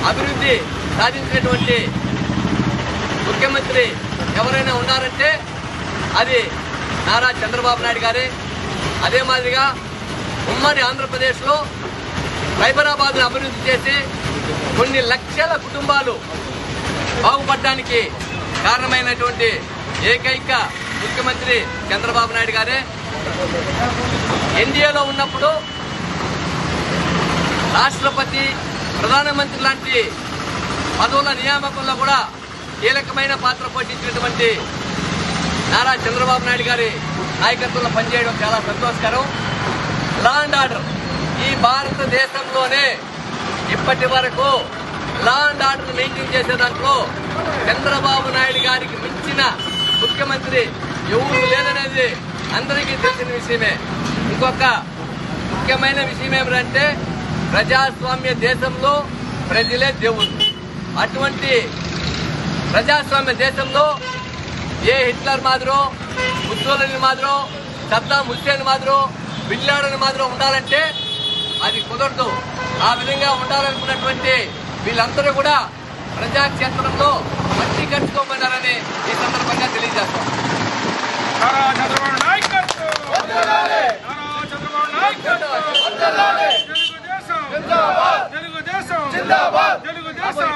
అభివృద్ధి సాధించినటువంటి ముఖ్యమంత్రి ఎవరైనా ఉన్నారంటే అది నారా చంద్రబాబు నాయుడు గారే. అదే మాదిరిగా ఉమ్మడి ఆంధ్రప్రదేశ్లో సైబరాబాద్ను అభివృద్ధి చేసి కొన్ని లక్షల కుటుంబాలు బాగుపడడానికి కారణమైనటువంటి ఏకైక ముఖ్యమంత్రి చంద్రబాబు నాయుడు గారే. ఎన్డీఏలో ఉన్నప్పుడు రాష్ట్రపతి, ప్రధానమంత్రి లాంటి పదవుల నియామకంలో కూడా కీలకమైన పాత్ర పోషించినటువంటి నారా చంద్రబాబు నాయుడు గారి నాయకత్వంలో పనిచేయడం చాలా సంతోషకరం. లా అండ్ ఆర్డర్ ఈ భారతదేశంలోనే ఇప్పటి వరకు లా అండ్ ఆర్డర్ మెయింటైన్ చేసే దాంట్లో చంద్రబాబు నాయుడు గారికి మించిన ముఖ్యమంత్రి ఎవరు లేదనేది అందరికీ తెలిసిన విషయమే. ఇంకొక ముఖ్యమైన విషయం ఏమిటంటే ప్రజాస్వామ్య దేశంలో ప్రజలే దేవుడు. అటువంటి ప్రజాస్వామ్య దేశంలో ఏ హిట్లర్ మాదిరో, ముస్సోలిని మాదిరో, సద్దాం హుస్సేన్ మాదిరో, బిన్ లాడెన్ మాదిరో ఉండాలంటే అది కుదరదు. ఆ విధంగా ఉండాలనుకున్నటువంటి వీళ్ళందరూ కూడా ప్రజాక్షేత్రంలో మట్టి కట్టుకోమన్నారని ఈ సందర్భంగా తెలియజేస్తాం. తెలుగుదేశం